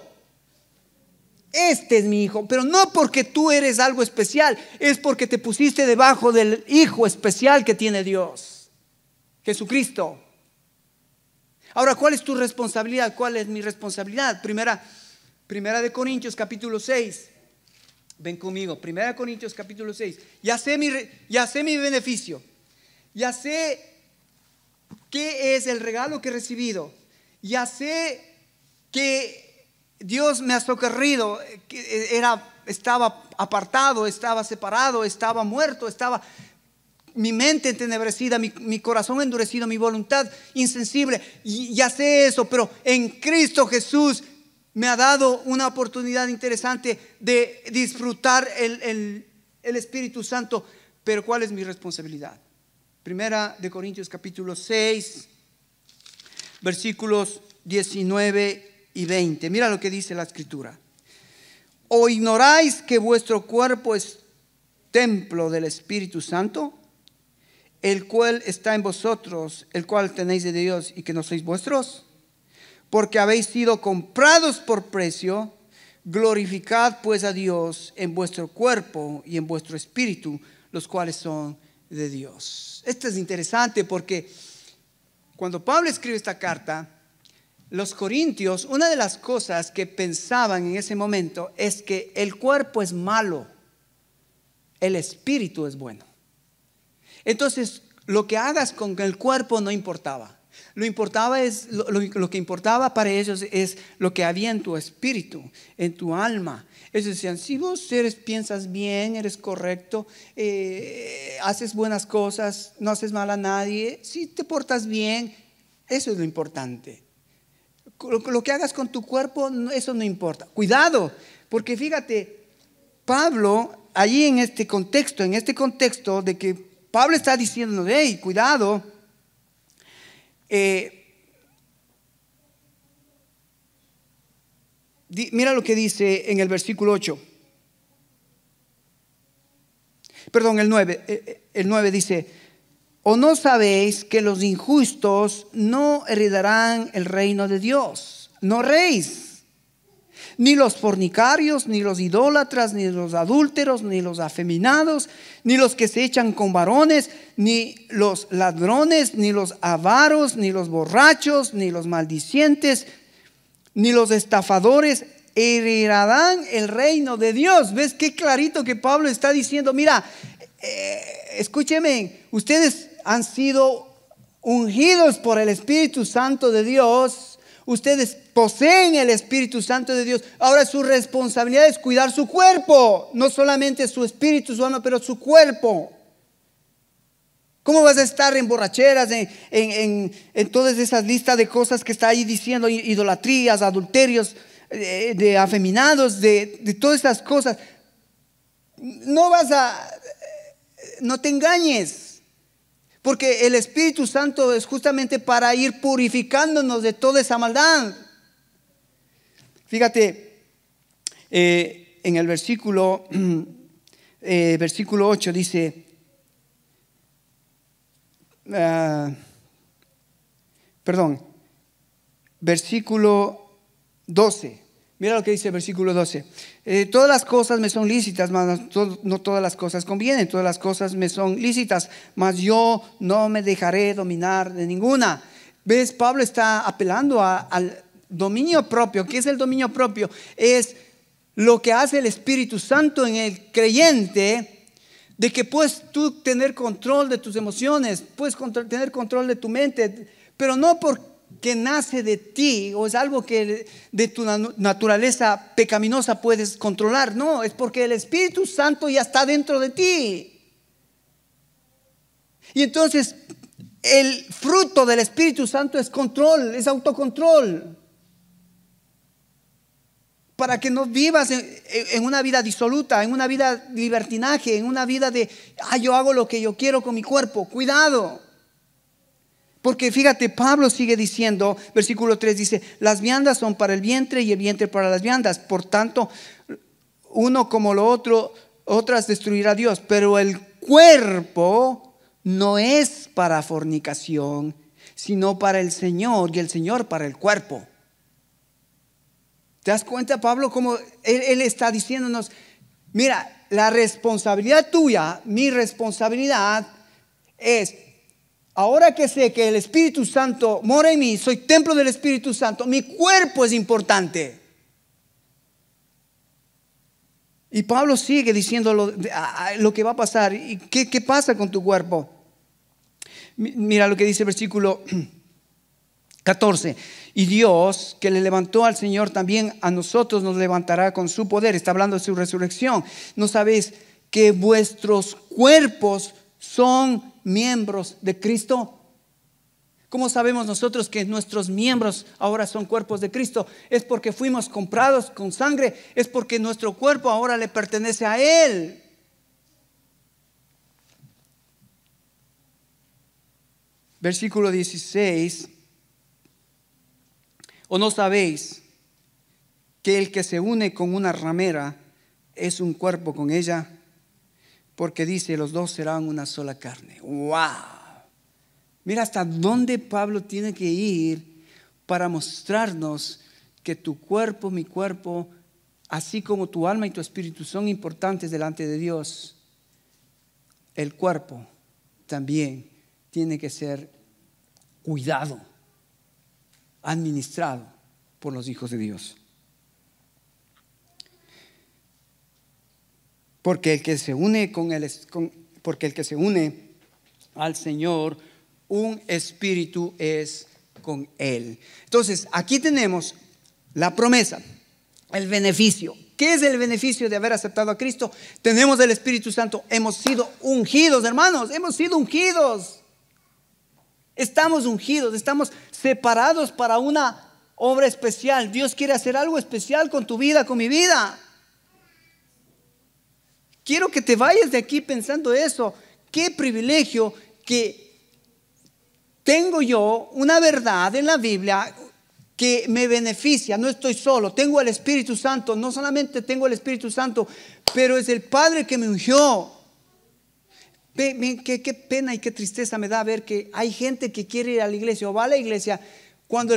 Este es mi Hijo. Pero no porque tú eres algo especial, es porque te pusiste debajo del Hijo especial que tiene Dios, Jesucristo. Ahora, ¿cuál es tu responsabilidad? ¿Cuál es mi responsabilidad? Primera de Corintios capítulo 6. Ven conmigo, Primera de Corintios capítulo 6. Ya sé mi beneficio. Ya sé qué es el regalo que he recibido. Ya sé que Dios me ha socorrido, que estaba apartado, estaba separado, estaba muerto, mi mente entenebrecida, mi corazón endurecido, mi voluntad insensible. Y ya sé eso, pero en Cristo Jesús me ha dado una oportunidad interesante de disfrutar el Espíritu Santo. Pero ¿cuál es mi responsabilidad? Primera de Corintios capítulo 6, versículos 19 y 20. Mira lo que dice la Escritura. ¿O ignoráis que vuestro cuerpo es templo del Espíritu Santo, el cual está en vosotros, el cual tenéis de Dios, y que no sois vuestros? Porque habéis sido comprados por precio. Glorificad pues a Dios en vuestro cuerpo y en vuestro espíritu, los cuales son de Dios. Esto es interesante porque cuando Pablo escribe esta carta, los corintios, una de las cosas que pensaban en ese momento es que el cuerpo es malo, el espíritu es bueno. Entonces, lo que hagas con el cuerpo no importaba. Lo que importaba para ellos es lo que había en tu espíritu, en tu alma. Ellos decían, si vos piensas bien, eres correcto, haces buenas cosas, no haces mal a nadie, si te portas bien, eso es lo importante. Lo que hagas con tu cuerpo, eso no importa. Cuidado, porque fíjate, Pablo, allí en este contexto de que Pablo está diciendo, hey, cuidado. Mira lo que dice en el versículo 8. Perdón, el 9. El 9 dice, ¿o no sabéis que los injustos no heredarán el reino de Dios? No erréis. Ni los fornicarios, ni los idólatras, ni los adúlteros, ni los afeminados, ni los que se echan con varones, ni los ladrones, ni los avaros, ni los borrachos, ni los maldicientes, ni los estafadores heredarán el reino de Dios. ¿Ves qué clarito que Pablo está diciendo? Mira, escúcheme, ustedes han sido ungidos por el Espíritu Santo de Dios. Ustedes poseen el Espíritu Santo de Dios. Ahora su responsabilidad es cuidar su cuerpo. No solamente su espíritu, su alma, pero su cuerpo. ¿Cómo vas a estar en borracheras, en todas esas listas de cosas que está ahí diciendo? Idolatrías, adulterios, de afeminados, de todas esas cosas. No te engañes. Porque el Espíritu Santo es justamente para ir purificándonos de toda esa maldad. Fíjate, en el versículo 8 dice, versículo 12. Mira lo que dice el versículo 12. Todas las cosas me son lícitas, mas no todas las cosas convienen. Todas las cosas me son lícitas, mas yo no me dejaré dominar de ninguna. ¿Ves? Pablo está apelando al dominio propio. ¿Qué es el dominio propio? Es lo que hace el Espíritu Santo en el creyente, de que puedes tú tener control de tus emociones, puedes tener control de tu mente, pero no porque nace de ti o es algo que de tu naturaleza pecaminosa puedes controlar. No, es porque el Espíritu Santo ya está dentro de ti. Y entonces el fruto del Espíritu Santo es control, es autocontrol. Para que no vivas en una vida disoluta, en una vida libertinaje, en una vida de, yo hago lo que yo quiero con mi cuerpo. Cuidado. Porque fíjate, Pablo sigue diciendo, versículo 3 dice, las viandas son para el vientre y el vientre para las viandas. Por tanto, uno como lo otro, otras destruirá Dios. Pero el cuerpo no es para fornicación, sino para el Señor y el Señor para el cuerpo. ¿Te das cuenta, Pablo, cómo él está diciéndonos, mira, la responsabilidad tuya, mi responsabilidad es, ahora que sé que el Espíritu Santo mora en mí, soy templo del Espíritu Santo, mi cuerpo es importante. Y Pablo sigue diciendo lo que va a pasar. ¿Y qué pasa con tu cuerpo? Mira lo que dice el versículo 14. Y Dios, que le levantó al Señor, también a nosotros nos levantará con su poder. Está hablando de su resurrección. ¿No sabéis que vuestros cuerpos son miembros de Cristo? ¿Cómo sabemos nosotros que nuestros miembros ahora son cuerpos de Cristo? Es porque fuimos comprados con sangre. Es porque nuestro cuerpo ahora le pertenece a Él. Versículo 16. ¿O no sabéis que el que se une con una ramera es un cuerpo con ella? Porque dice, los dos serán una sola carne. ¡Wow! Mira hasta dónde Pablo tiene que ir para mostrarnos que tu cuerpo, mi cuerpo, así como tu alma y tu espíritu son importantes delante de Dios. El cuerpo también tiene que ser cuidado, administrado por los hijos de Dios. Porque el que se une al Señor, un espíritu es con Él. Entonces, aquí tenemos la promesa, el beneficio. ¿Qué es el beneficio de haber aceptado a Cristo? Tenemos el Espíritu Santo, hemos sido ungidos, hermanos, hemos sido ungidos. Estamos ungidos, estamos separados para una obra especial. Dios quiere hacer algo especial con tu vida, con mi vida. Quiero que te vayas de aquí pensando eso. Qué privilegio que tengo yo una verdad en la Biblia que me beneficia. No estoy solo, tengo el Espíritu Santo. No solamente tengo el Espíritu Santo, pero es el Padre que me ungió. Qué pena y qué tristeza me da ver que hay gente que quiere ir a la iglesia o va a la iglesia cuando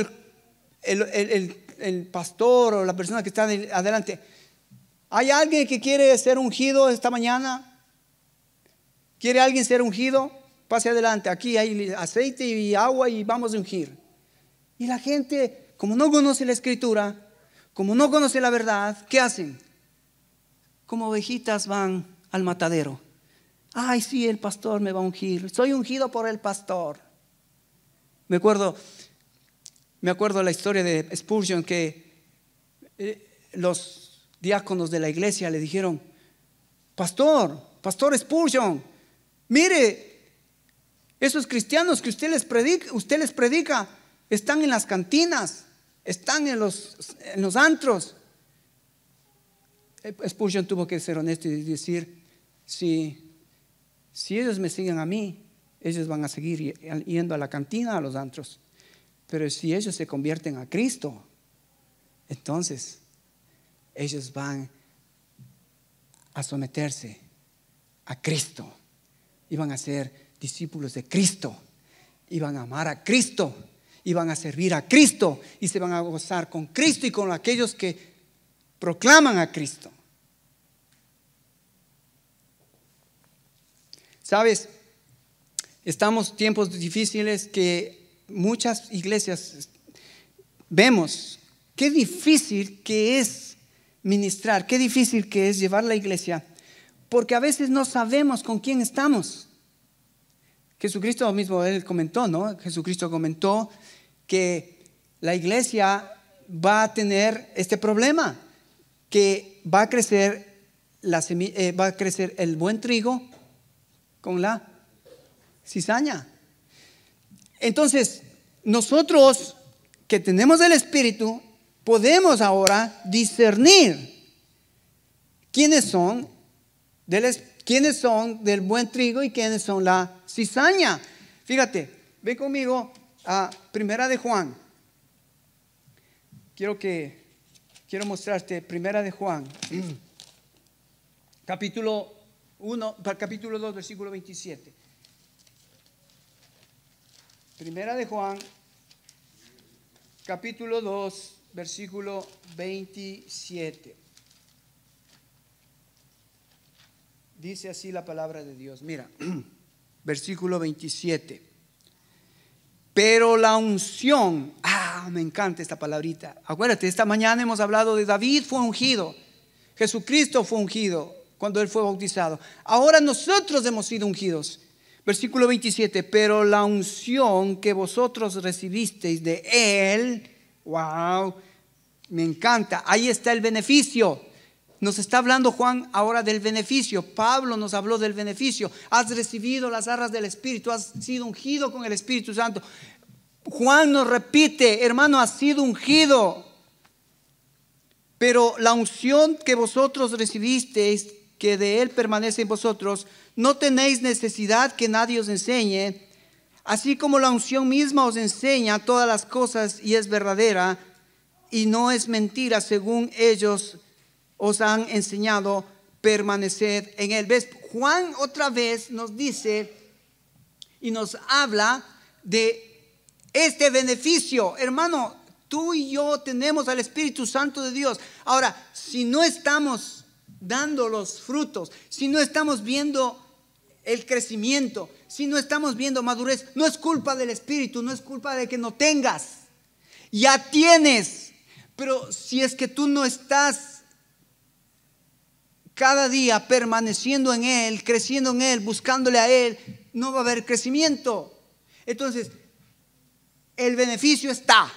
el pastor o la persona que está adelante. ¿Hay alguien que quiere ser ungido esta mañana? ¿Quiere alguien ser ungido? Pase adelante, aquí hay aceite y agua y vamos a ungir. Y la gente, como no conoce la Escritura, como no conoce la verdad, ¿qué hacen? Como ovejitas van al matadero. Ay, sí, el pastor me va a ungir. Soy ungido por el pastor. Me acuerdo la historia de Spurgeon, que los diáconos de la iglesia le dijeron: Pastor Spurgeon, mire, esos cristianos que usted les predica están en las cantinas, están en los antros. Spurgeon tuvo que ser honesto y decir: si ellos me siguen a mí, ellos van a seguir yendo a la cantina, a los antros. Pero si ellos se convierten a Cristo, entonces ellos van a someterse a Cristo y van a ser discípulos de Cristo y van a amar a Cristo y van a servir a Cristo y se van a gozar con Cristo y con aquellos que proclaman a Cristo. ¿Sabes? Estamos tiempos difíciles que muchas iglesias vemos qué difícil que es ministrar, qué difícil que es llevar la iglesia, porque a veces no sabemos con quién estamos. Jesucristo mismo, Él comentó, ¿no? Jesucristo comentó que la iglesia va a tener este problema, que va a crecer el buen trigo con la cizaña. Entonces, nosotros que tenemos el Espíritu, podemos ahora discernir quiénes son del buen trigo y quiénes son la cizaña. Fíjate, ve conmigo a Primera de Juan. Quiero mostrarte Primera de Juan, capítulo 2, versículo 27. Primera de Juan, capítulo 2, versículo 27. Dice así la palabra de Dios. Mira, versículo 27. Pero la unción, me encanta esta palabrita. Acuérdate, esta mañana hemos hablado de David fue ungido. Jesucristo fue ungido cuando Él fue bautizado. Ahora nosotros hemos sido ungidos. Versículo 27, pero la unción que vosotros recibisteis de Él, wow, me encanta, ahí está el beneficio. Nos está hablando Juan ahora del beneficio. Pablo nos habló del beneficio. Has recibido las arras del Espíritu, has sido ungido con el Espíritu Santo. Juan nos repite, hermano, has sido ungido. Pero la unción que vosotros recibisteis, que de Él permanece en vosotros, no tenéis necesidad que nadie os enseñe, así como la unción misma os enseña todas las cosas y es verdadera y no es mentira, según ellos os han enseñado, permaneced en Él. ¿Ves? Juan otra vez nos dice y nos habla de este beneficio. Hermano, tú y yo tenemos al Espíritu Santo de Dios. Ahora, si no estamos dando los frutos, si no estamos viendo el crecimiento, si no estamos viendo madurez, no es culpa del Espíritu, no es culpa de que no tengas, ya tienes. Pero si es que tú no estás cada día permaneciendo en Él, creciendo en Él, buscándole a Él, no va a haber crecimiento. Entonces, el beneficio está.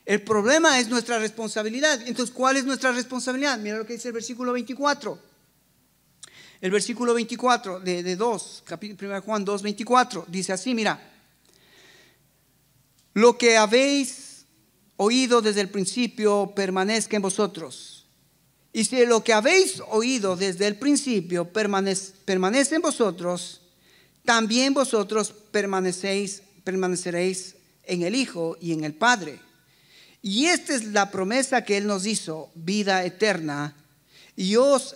El problema es nuestra responsabilidad. Entonces, ¿cuál es nuestra responsabilidad? Mira lo que dice el versículo 24. El versículo 24 de 2, 1 Juan 2, 24, dice así, mira. Lo que habéis oído desde el principio permanezca en vosotros. Y si lo que habéis oído desde el principio permanece en vosotros, también vosotros permaneceréis en el Hijo y en el Padre. Y esta es la promesa que Él nos hizo, vida eterna. Y os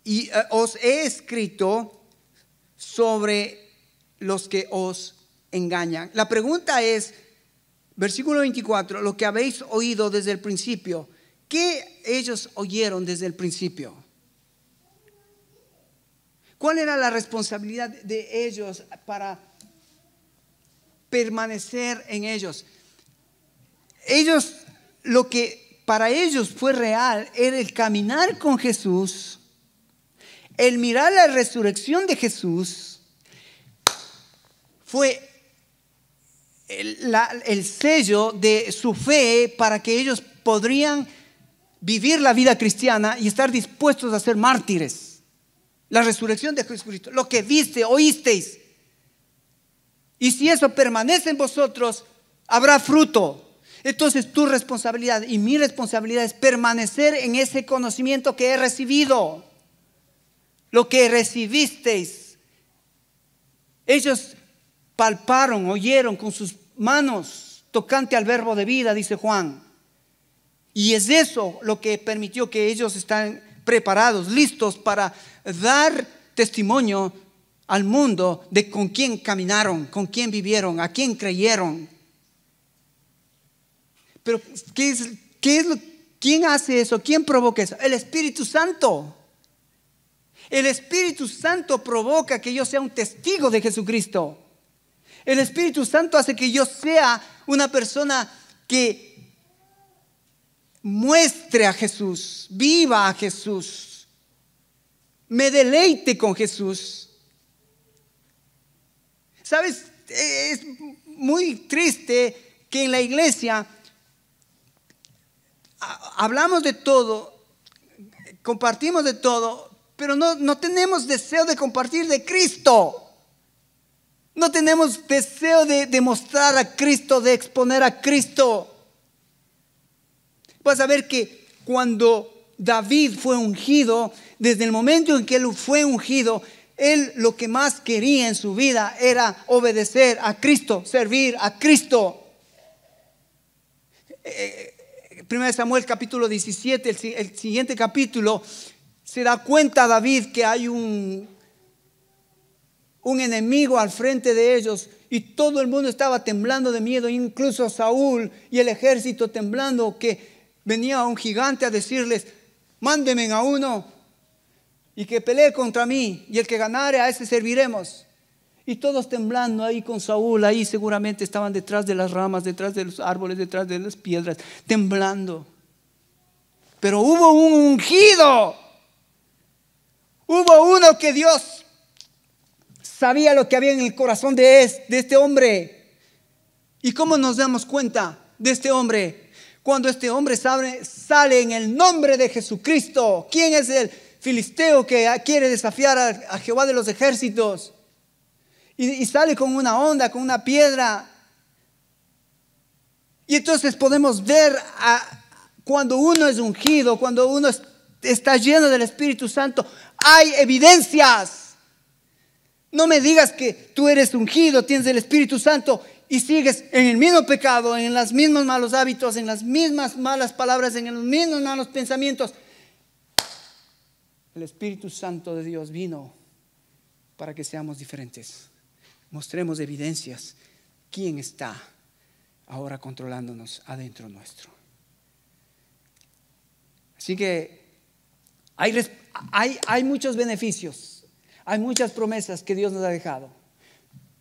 he escrito sobre los que os engañan. La pregunta es, versículo 24, lo que habéis oído desde el principio. ¿Qué ellos oyeron desde el principio? ¿Cuál era la responsabilidad de ellos para permanecer en ellos? Ellos, lo que para ellos fue real era el caminar con Jesús, el mirar la resurrección de Jesús. Fue el sello de su fe para que ellos podrían vivir la vida cristiana y estar dispuestos a ser mártires. La resurrección de Jesucristo, lo que viste, oísteis. Y si eso permanece en vosotros, habrá fruto. Entonces tu responsabilidad y mi responsabilidad es permanecer en ese conocimiento que he recibido. Lo que recibisteis. Ellos palparon, oyeron con sus manos tocante al verbo de vida, dice Juan. Y es eso lo que permitió que ellos estén preparados, listos para dar testimonio al mundo de con quién caminaron, con quién vivieron, a quién creyeron. Pero ¿quién hace eso? ¿Quién provoca eso? El Espíritu Santo. El Espíritu Santo provoca que yo sea un testigo de Jesucristo. El Espíritu Santo hace que yo sea una persona que muestre a Jesús, viva a Jesús, me deleite con Jesús. ¿Sabes? Es muy triste que en la iglesia hablamos de todo, compartimos de todo, pero no tenemos deseo de compartir de Cristo. No tenemos deseo de demostrar a Cristo, de exponer a Cristo. Vas a ver que cuando David fue ungido, desde el momento en que él fue ungido, él lo que más quería en su vida era obedecer a Cristo, servir a Cristo. 1 Samuel capítulo 17, el siguiente capítulo, se da cuenta David que hay un enemigo al frente de ellos y todo el mundo estaba temblando de miedo, incluso Saúl y el ejército temblando, que venía un gigante a decirles: mándenme a uno y que pelee contra mí, y el que ganare a ese serviremos. Y todos temblando ahí con Saúl, ahí seguramente estaban detrás de las ramas, detrás de los árboles, detrás de las piedras, temblando. Pero hubo un ungido, hubo uno que Dios sabía lo que había en el corazón de este hombre. ¿Y cómo nos damos cuenta de este hombre? Cuando este hombre sale en el nombre de Jesucristo. ¿Quién es el filisteo que quiere desafiar a Jehová de los ejércitos? Y sale con una onda, con una piedra. Y entonces podemos ver cuando uno es ungido, cuando uno está lleno del Espíritu Santo, hay evidencias. No me digas que tú eres ungido, tienes el Espíritu Santo y sigues en el mismo pecado, en los mismos malos hábitos, en las mismas malas palabras, en los mismos malos pensamientos. El Espíritu Santo de Dios vino para que seamos diferentes. Mostremos evidencias. ¿Quién está ahora controlándonos adentro nuestro? Así que hay muchos beneficios, hay muchas promesas que Dios nos ha dejado,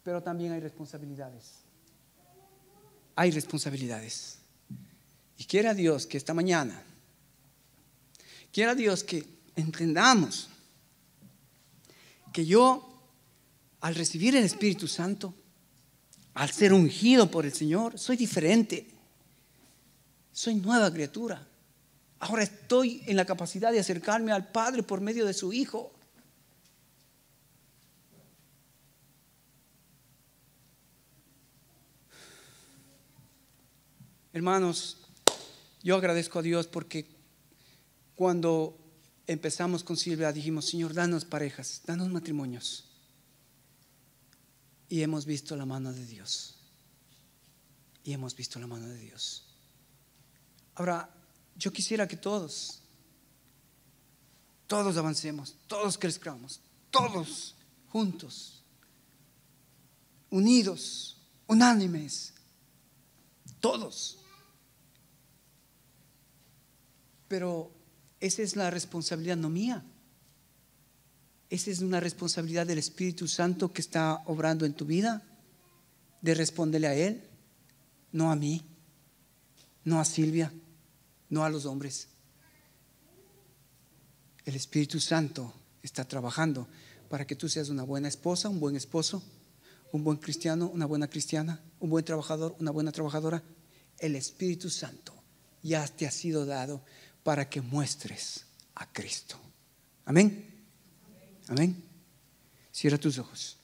pero también hay responsabilidades. Hay responsabilidades. Y quiera Dios que esta mañana, quiera Dios que entendamos que yo al recibir el Espíritu Santo, al ser ungido por el Señor, soy diferente. Soy nueva criatura. Ahora estoy en la capacidad de acercarme al Padre por medio de su Hijo. Hermanos, yo agradezco a Dios porque cuando empezamos con Silvia dijimos: Señor, danos parejas, danos matrimonios. Y hemos visto la mano de Dios. Y hemos visto la mano de Dios. Ahora, yo quisiera que todos avancemos, todos crezcamos, todos juntos, unidos, unánimes, todos. Pero esa es la responsabilidad no mía. Esa es una responsabilidad del Espíritu Santo que está obrando en tu vida, de responderle a Él, no a mí, no a Silvia, no a los hombres. El Espíritu Santo está trabajando para que tú seas una buena esposa, un buen esposo, un buen cristiano, una buena cristiana, un buen trabajador, una buena trabajadora. El Espíritu Santo ya te ha sido dado para que muestres a Cristo. Amén. Amén. Cierra tus ojos.